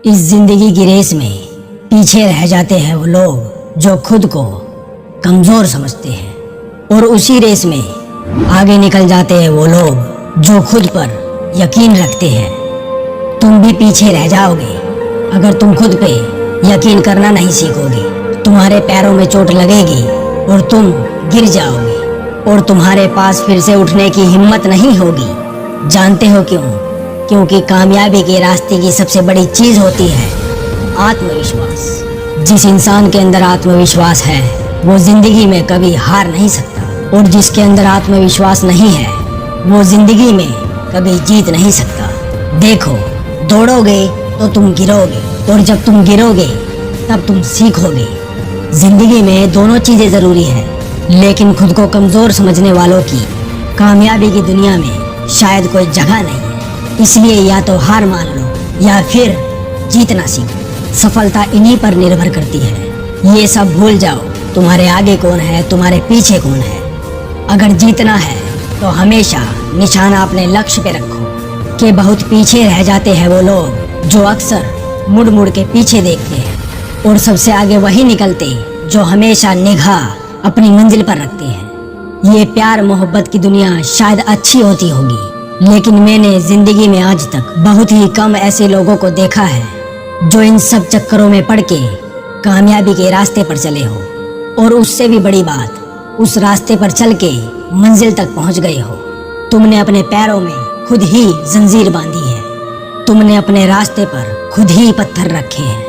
इस जिंदगी की रेस में पीछे रह जाते हैं वो लोग जो खुद को कमज़ोर समझते हैं, और उसी रेस में आगे निकल जाते हैं वो लोग जो खुद पर यकीन रखते हैं। तुम भी पीछे रह जाओगे अगर तुम खुद पे यकीन करना नहीं सीखोगे। तुम्हारे पैरों में चोट लगेगी और तुम गिर जाओगे, और तुम्हारे पास फिर से उठने की हिम्मत नहीं होगी। जानते हो क्यों? क्योंकि कामयाबी के रास्ते की सबसे बड़ी चीज़ होती है आत्मविश्वास। जिस इंसान के अंदर आत्मविश्वास है वो जिंदगी में कभी हार नहीं सकता, और जिसके अंदर आत्मविश्वास नहीं है वो जिंदगी में कभी जीत नहीं सकता। देखो, दौड़ोगे तो तुम गिरोगे, और जब तुम गिरोगे तब तुम सीखोगे। जिंदगी में दोनों चीज़ें ज़रूरी है, लेकिन खुद को कमज़ोर समझने वालों की कामयाबी की दुनिया में शायद कोई जगह नहीं है। इसलिए या तो हार मान लो या फिर जीतना सीखो। सफलता इन्हीं पर निर्भर करती है। ये सब भूल जाओ, तुम्हारे आगे कौन है, तुम्हारे पीछे कौन है। अगर जीतना है तो हमेशा निशाना अपने लक्ष्य पे रखो। कि बहुत पीछे रह जाते हैं वो लोग जो अक्सर मुड़ मुड़ के पीछे देखते हैं, और सबसे आगे वही निकलते जो हमेशा निगाह अपनी मंजिल पर रखते हैं। ये प्यार मोहब्बत की दुनिया शायद अच्छी होती होगी, लेकिन मैंने जिंदगी में आज तक बहुत ही कम ऐसे लोगों को देखा है जो इन सब चक्करों में पड़ के कामयाबी के रास्ते पर चले हो, और उससे भी बड़ी बात, उस रास्ते पर चल के मंजिल तक पहुंच गए हो। तुमने अपने पैरों में खुद ही जंजीर बांधी है, तुमने अपने रास्ते पर खुद ही पत्थर रखे हैं।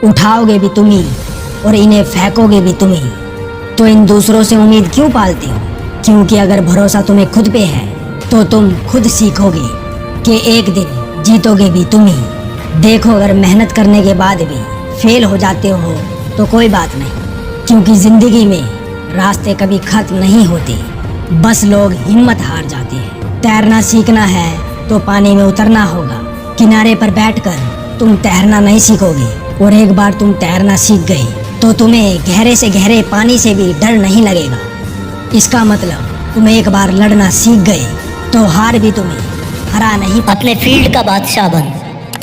उठाओगे भी तुम ही और इन्हें फेंकोगे भी तुम ही। तो इन दूसरों से उम्मीद क्यों पालते हो? क्योंकि अगर भरोसा तुम्हें खुद पे है तो तुम खुद सीखोगे कि एक दिन जीतोगे भी तुम ही। देखो, अगर मेहनत करने के बाद भी फेल हो जाते हो तो कोई बात नहीं, क्योंकि जिंदगी में रास्ते कभी खत्म नहीं होते, बस लोग हिम्मत हार जाते हैं। तैरना सीखना है तो पानी में उतरना होगा। किनारे पर बैठकर तुम तैरना नहीं सीखोगे, और एक बार तुम तैरना सीख गए तो तुम्हें गहरे से गहरे पानी से भी डर नहीं लगेगा। इसका मतलब तुम एक बार लड़ना सीख गए तो हार भी तुम्हें हरा नहीं। अपने फील्ड का बादशाह बन।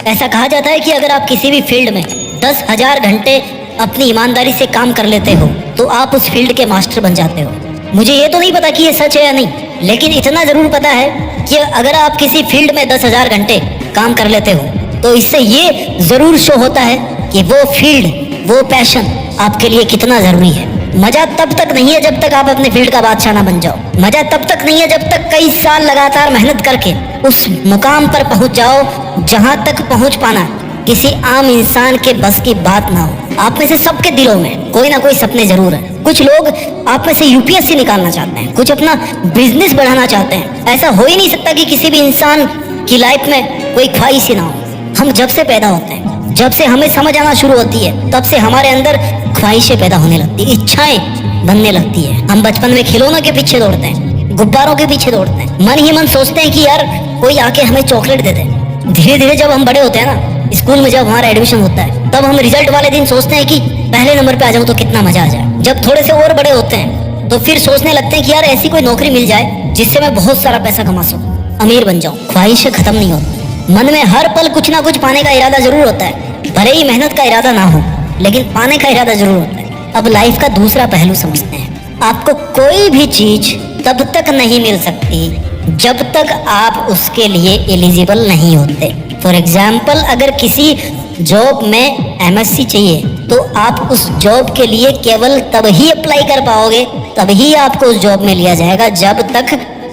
ऐसा कहा जाता है कि अगर आप किसी भी फील्ड में 10,000 घंटे अपनी ईमानदारी से काम कर लेते हो तो आप उस फील्ड के मास्टर बन जाते हो। मुझे ये तो नहीं पता कि ये सच है या नहीं, लेकिन इतना ज़रूर पता है कि अगर आप किसी फील्ड में 10,000 घंटे काम कर लेते हो तो इससे ये ज़रूर शो होता है कि वो फील्ड, वो पैशन आपके लिए कितना ज़रूरी है। मजा तब तक नहीं है जब तक आप अपने फील्ड का बादशाह ना बन जाओ। मजा तब तक नहीं है जब तक कई साल लगातार मेहनत करके उस मुकाम पर पहुंच जाओ जहां तक पहुंच पाना किसी आम इंसान के बस की बात ना हो। आप में से सबके दिलों में कोई ना कोई सपने जरूर है। कुछ लोग आप में से यूपीएससी निकालना चाहते हैं, कुछ अपना बिजनेस बढ़ाना चाहते हैं। ऐसा हो ही नहीं सकता कि किसी भी इंसान की लाइफ में कोई ख्वाहिश ही ना हो। हम जब से पैदा होते हैं, जब से हमें समझ आना शुरू होती है, तब से हमारे अंदर ख्वाहिशें पैदा होने लगती है, इच्छाएं बनने लगती है। हम बचपन में खिलौनों के पीछे दौड़ते हैं, गुब्बारों के पीछे दौड़ते हैं, मन ही मन सोचते हैं कि यार कोई आके हमें चॉकलेट दे दे। धीरे धीरे जब हम बड़े होते हैं ना, स्कूल में जब हमारा एडमिशन होता है, तब हम रिजल्ट वाले दिन सोचते हैं कि पहले नंबर पे आ जाऊं तो कितना मजा आ जाए। जब थोड़े से और बड़े होते हैं तो फिर सोचने लगते हैं कि यार ऐसी कोई नौकरी मिल जाए जिससे मैं बहुत सारा पैसा कमा सकूं, अमीर बन जाऊं। ख्वाहिशें खत्म नहीं होती। मन में हर पल कुछ ना कुछ पाने का इरादा जरूर होता है, भले ही मेहनत का इरादा ना हो, लेकिन पाने का इरादा जरूर होता है। अब लाइफ का दूसरा पहलू समझते हैं। आपको कोई भी चीज तब तक नहीं मिल सकती जब तक आप उसके लिए एलिजिबल नहीं होते। फॉर एग्जाम्पल, अगर किसी जॉब में एमएससी चाहिए तो आप उस जॉब के लिए केवल तब ही अप्लाई कर पाओगे, तब ही आपको उस जॉब में लिया जाएगा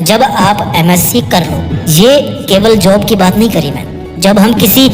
जब आप एमएससी कर लो। ये केवल जॉब की बात नहीं करी मैं। जब हम किसी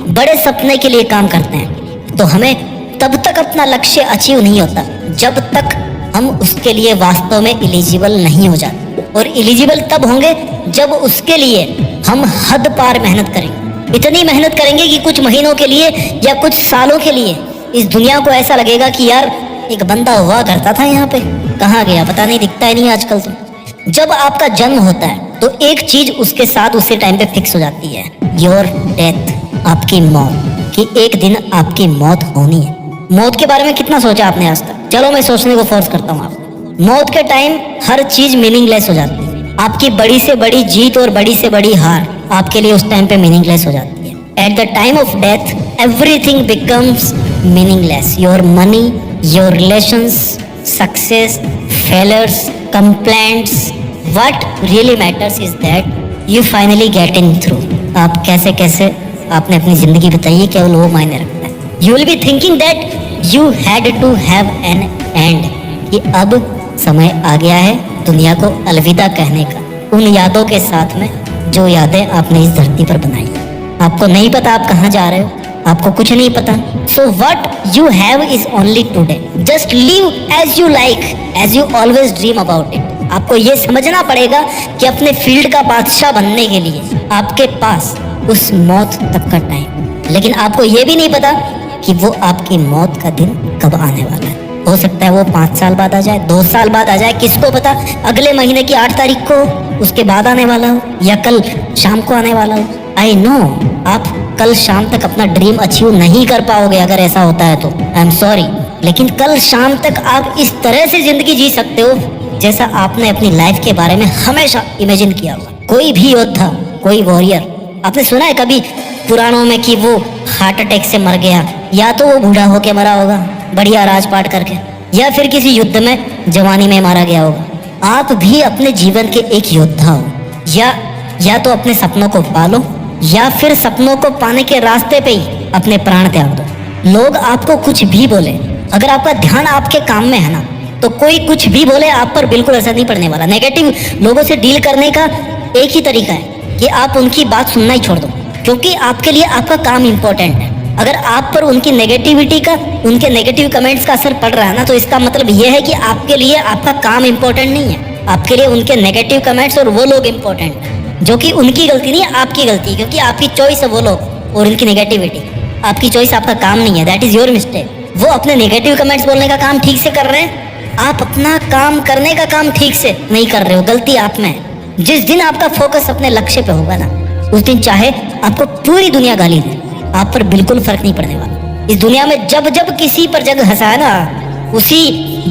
बड़े सपने के लिए काम करते हैं तो हमें तब तक अपना लक्ष्य अचीव नहीं होता जब तक हम उसके लिए वास्तव में एलिजिबल नहीं हो जाते। और एलिजिबल तब होंगे जब उसके लिए हम हद पार मेहनत करेंगे। इतनी मेहनत करेंगे कि कुछ महीनों के लिए या कुछ सालों के लिए इस दुनिया को ऐसा लगेगा कि यार एक बंदा हुआ करता था यहाँ पे, कहाँ गया पता नहीं, दिखता ही नहीं आजकल तो। जब आपका जन्म होता है तो एक चीज उसके साथ उसी टाइम पे फिक्स हो जाती है, योर डेथ, आपकी मौत, कि एक दिन आपकी मौत होनी है। मौत के बारे में कितना सोचा आपने आज तक? चलो मैं सोचने को फोर्स करता हूँ आपको। मौत के टाइम हर चीज मीनिंगलेस हो जाती है। आपकी बड़ी से बड़ी जीत और बड़ी से बड़ी हार आपके लिए उस टाइम पे मीनिंगलेस हो जाती है। At the time of death everything becomes meaningless. Your money, your relations, success, failures, complaints. What really matters is that you finally getting through. आप कैसे कैसे आपने अपनी जिंदगी बताई है, केवल वो मायने रखता है. You will be thinking that you had to have an end. कि अब समय आ गया है दुनिया को अलविदा कहने का, उन यादों के साथ में जो यादें आपने इस धरती पर बनाई. आपको नहीं पता आप कहाँ जा रहे हो, आपको कुछ नहीं पता. So what you have is only today. Just live as you like, as you always dream about it. आपको ये समझना पड़ेगा कि अपने फील्ड का बादशाह बनने के लिए आपके पास उस मौत तक का टाइम, लेकिन आपको ये भी नहीं पता कि वो आपकी मौत का दिन कब आने वाला है. हो सकता है वो 5 साल बाद आ जाए, 2 साल बाद आ जाए, किसको पता अगले महीने की 8 तारीख को, उसके बाद आने वाला हो, या कल शाम को आने वाला हो. आई नो आप कल शाम तक अपना ड्रीम अचीव नहीं कर पाओगे. अगर ऐसा होता है तो आई एम सॉरी, लेकिन कल शाम तक आप इस तरह से जिंदगी जी सकते हो जैसा आपने अपनी लाइफ के बारे में हमेशा इमेजिन किया होगा. कोई भी योद्धा, कोई वॉरियर, आपने सुना है कभी पुराणों में कि वो हार्ट अटैक से मर गया, या तो वो बूढ़ा होके मरा होगा बढ़िया राजपाट करके, या फिर किसी युद्ध में जवानी में मारा गया होगा. आप भी अपने जीवन के एक योद्धा हो. या तो अपने सपनों को पालो, या फिर सपनों को पाने के रास्ते पे ही अपने प्राण त्याग दो. लोग आपको कुछ भी बोले, अगर आपका ध्यान आपके काम में है ना, तो कोई कुछ भी बोले आप पर बिल्कुल असर नहीं पड़ने वाला. नेगेटिव लोगों से डील करने का एक ही तरीका है कि आप उनकी बात सुनना ही छोड़ दो, क्योंकि आपके लिए आपका काम इंपॉर्टेंट है. अगर आप पर उनकी नेगेटिविटी का, उनके नेगेटिव कमेंट्स का असर पड़ रहा है ना, तो इसका मतलब यह है कि आपके लिए आपका काम इंपॉर्टेंट नहीं है. आपके लिए उनके नेगेटिव कमेंट्स और वो लोग इंपॉर्टेंट है, जो कि उनकी गलती नहीं है, आपकी गलती है. क्योंकि आपकी चॉइस है वो लोग और उनकी नेगेटिविटी. आपकी चॉइस, आपका काम नहीं है. That is your mistake. वो अपने नेगेटिव कमेंट्स बोलने का काम ठीक से कर रहे हैं, आप अपना काम करने का काम ठीक से नहीं कर रहे हो. गलती आप में है. जिस दिन आपका फोकस अपने लक्ष्य पे होगा ना, उस दिन चाहे आपको पूरी दुनिया गाली दे, आप पर बिल्कुल फर्क नहीं पड़ने वाला. इस दुनिया में जब जब किसी पर जग हंसा है ना, उसी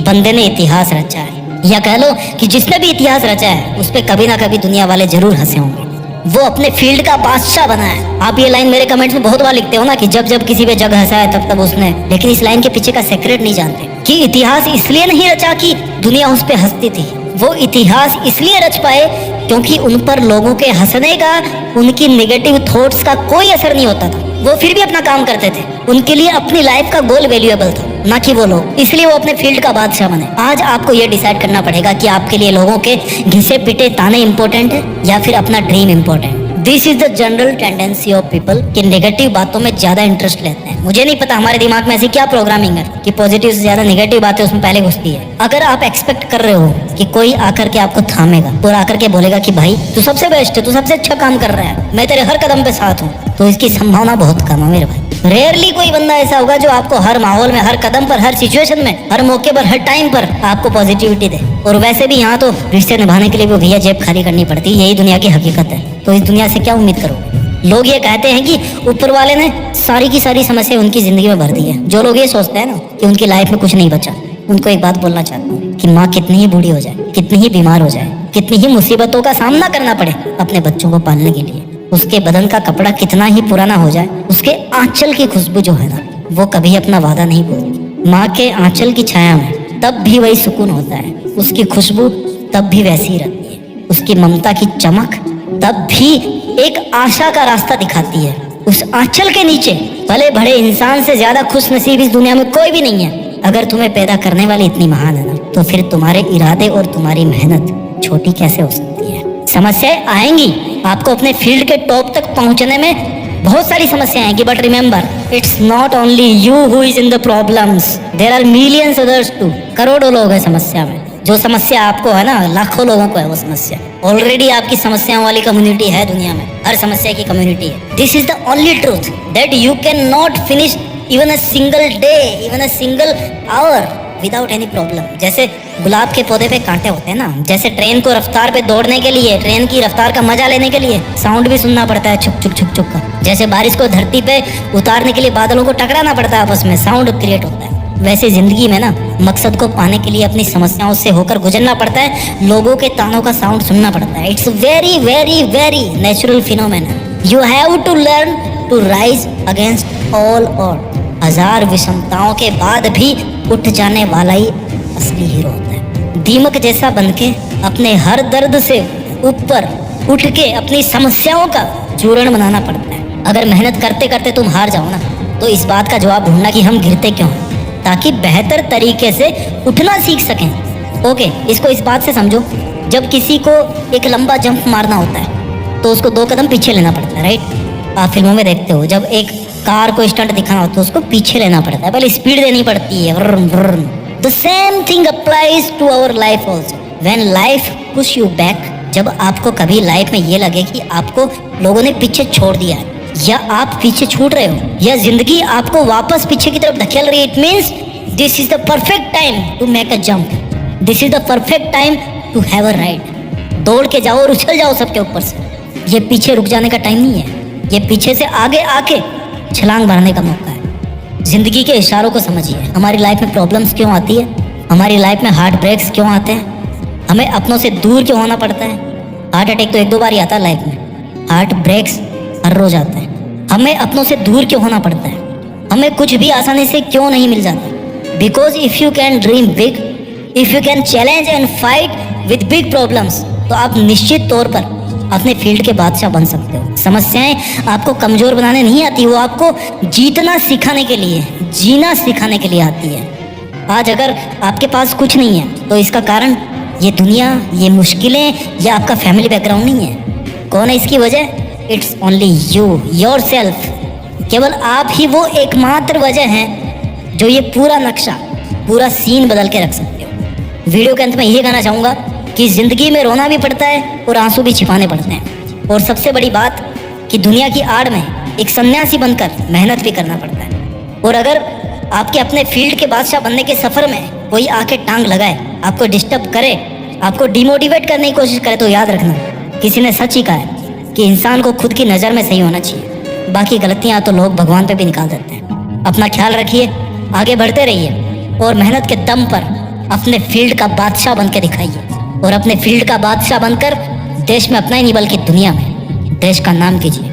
बंदे ने इतिहास रचा है. या कह लो कि जिसने भी इतिहास रचा है उस पर कभी ना कभी दुनिया वाले जरूर हंसे होंगे. वो अपने फील्ड का बादशाह बना है. आप ये लाइन मेरे कमेंट्स में बहुत बार लिखते हो ना कि जब जब किसी पे जग हंसा है तब तब उसने, लेकिन इस लाइन के पीछे का सीक्रेट नहीं जानते कि इतिहास इसलिए नहीं रचा कि दुनिया उस पर हंसती थी. वो इतिहास इसलिए रच पाए क्योंकि उन पर लोगों के हंसने का, उनकी नेगेटिव थॉट्स का कोई असर नहीं होता था. वो फिर भी अपना काम करते थे. उनके लिए अपनी लाइफ का गोल वैल्यूएबल था, ना कि वो लोग. इसलिए वो अपने फील्ड का बादशाह बने. आज आपको ये डिसाइड करना पड़ेगा कि आपके लिए लोगों के घिसे पिटे ताने इंपॉर्टेंट है या फिर अपना dream important. This is the general tendency of people कि नेगेटिव बातों में ज्यादा इंटरेस्ट लेते हैं. मुझे नहीं पता हमारे दिमाग में ऐसी क्या प्रोग्रामिंग है कि पॉजिटिव से ज्यादा नेगेटिव बातें उसमें पहले घुसती है. अगर आप एक्सपेक्ट कर रहे हो कि कोई आकर के आपको थामेगा और आकर के बोलेगा कि भाई तू सबसे बेस्ट है, तू सबसे अच्छा काम कर रहा है, मैं तेरे हर कदम पे साथ हूँ, तो इसकी संभावना बहुत कम है मेरे भाई. रेयरली कोई बंदा ऐसा होगा जो आपको हर माहौल में, हर कदम पर, हर सिचुएशन में, हर मौके पर, हर टाइम पर आपको पॉजिटिविटी दे. और वैसे भी यहाँ तो रिश्ते निभाने के लिए वो भैया जेब खाली करनी पड़ती है. यही दुनिया की हकीकत है. तो इस दुनिया से क्या उम्मीद करोगे? लोग ये कहते हैं कि ऊपर वाले ने सारी की सारी समस्या उनकी जिंदगी में भर दी है. जो लोग ये सोचते हैं ना कि उनकी लाइफ में कुछ नहीं बचा, उनको एक बात बोलना चाहता हूँ कि माँ कितनी ही बूढ़ी हो जाए, कितनी ही बीमार हो जाए, कितनी ही मुसीबतों का सामना करना पड़े अपने बच्चों को पालने के लिए, उसके बदन का कपड़ा कितना ही पुराना हो जाए, उसके आंचल की खुशबू जो है ना, वो कभी अपना वादा नहीं भूलती. माँ के आंचल की छाया में तब भी वही सुकून होता है, उसकी खुशबू तब भी वैसी ही रहती है, उसकी ममता की चमक तब भी एक आशा का रास्ता दिखाती है. उस आंचल के नीचे भले बड़े इंसान से ज्यादा खुश नसीब इस दुनिया में कोई भी नहीं है. अगर तुम्हें पैदा करने वाली इतनी महान है ना, तो फिर तुम्हारे इरादे और तुम्हारी मेहनत छोटी कैसे हो सकती है? समस्याएं आएंगी, आपको अपने फील्ड के टॉप तक पहुंचने में बहुत सारी समस्याएं आएंगी, but remember it's not only you who is in the problems, there are millions others too. करोड़ों लोग हैं समस्या में. जो समस्या आपको है ना, लाखों लोगों को है वो समस्या. ऑलरेडी आपकी समस्याओं वाली कम्युनिटी है दुनिया में, हर समस्या की कम्युनिटी है. This is the only truth that you can not finish even a single day, even a single our without any problem. जैसे गुलाब के पौधे पे कांटे होते हैं ना, जैसे ट्रेन को रफ्तार पे दौड़ने के लिए, ट्रेन की रफ्तार का मजा लेने के लिए साउंड भी सुनना पड़ता है, छुक छुक छुक छुक का. जैसे बारिश को धरती पे उतारने के लिए बादलों को टकराना पड़ता है आपस में, साउंड क्रिएट होता है. वैसे जिंदगी में ना मकसद को पाने के लिए अपनी समस्याओं से होकर गुजरना पड़ता है, लोगों के तानों का साउंड सुनना पड़ता है. It's very very very natural phenomena. You have to learn to rise against all और 1000 विषमताओं के बाद भी उठ जाने वाला ही असली हीरो होता है। दीमक जैसा बनके अपने हर दर्द से ऊपर उठ के अपनी समस्याओं का चूर्ण बनाना पड़ता है। अगर मेहनत करते करते तुम हार जाओ ना, तो इस बात का जवाब ढूंढना कि हम गिरते क्यों हैं, ताकि बेहतर तरीके से उठना सीख सकें। ओके, इसको इस बात से समझो, जब किसी को एक लंबा जंप मारना होता है तो उसको 2 कदम पीछे लेना पड़ता है, राइट। आप फिल्मों में देखते हो, जब एक कार को स्टंट दिखाना हो तो उसको पीछे लेना पड़ता है, पहले स्पीड देनी पड़ती है। The same thing applies to our life also. When life push you back, जब आपको कभी लाइफ में ये लगे कि आपको लोगों ने पीछे छोड़ दिया है, या आप पीछे छूट रहे हो, या जिंदगी आपको वापस पीछे की तरफ धकेल रही है, it means this is the perfect time to make a jump. This is the perfect time to have a ride. दौड़ के जाओ और उछल जाओ सबके ऊपर से। ये पीछे रुक जाने का टाइम नहीं है, ये पीछे से आगे आके छलांग मारने का मौका है। जिंदगी के इशारों को समझिए। हमारी लाइफ में प्रॉब्लम्स क्यों आती है, हमारी लाइफ में हार्ट ब्रेक्स क्यों आते हैं, हमें अपनों से दूर क्यों होना पड़ता है। हार्ट अटैक तो 1-2 बार ही आता है लाइफ में, हार्ट ब्रेक्स हर रोज आता है। हमें अपनों से दूर क्यों होना पड़ता है, हमें कुछ भी आसानी से क्यों नहीं मिल जाता। Because if you can dream big, if you can challenge and fight with big problems, तो आप निश्चित तौर पर अपने फील्ड के बादशाह बन सकते हो। समस्याएं आपको कमजोर बनाने नहीं आती, वो आपको जीतना सिखाने के लिए, जीना सिखाने के लिए आती है। आज अगर आपके पास कुछ नहीं है तो इसका कारण ये दुनिया, ये मुश्किलें, या आपका फैमिली बैकग्राउंड नहीं है। कौन है इसकी वजह? It's only you, your self. केवल आप ही वो एकमात्र वजह है जो ये पूरा नक्शा, पूरा सीन बदल के रख सकते हो। वीडियो के अंत में ये कहना चाहूँगा कि जिंदगी में रोना भी पड़ता है और आंसू भी छिपाने पड़ते हैं। और सबसे बड़ी बात कि दुनिया की आड़ में एक सन्यासी बनकर मेहनत भी करना पड़ता है। और अगर आपके अपने फील्ड के बादशाह बनने के सफ़र में कोई आके टांग लगाए, आपको डिस्टर्ब करे, आपको डिमोटिवेट करने की कोशिश करे, तो याद रखना, किसी ने सच ही कहा है कि इंसान को खुद की नज़र में सही होना चाहिए, बाकी गलतियाँ तो लोग भगवान पे भी निकाल देते हैं। अपना ख्याल रखिए, आगे बढ़ते रहिए और मेहनत के दम पर अपने फील्ड का बादशाह बन के दिखाइए। और अपने फील्ड का बादशाह बनकर देश में अपना ही नहीं बल्कि दुनिया में देश का नाम कीजिए।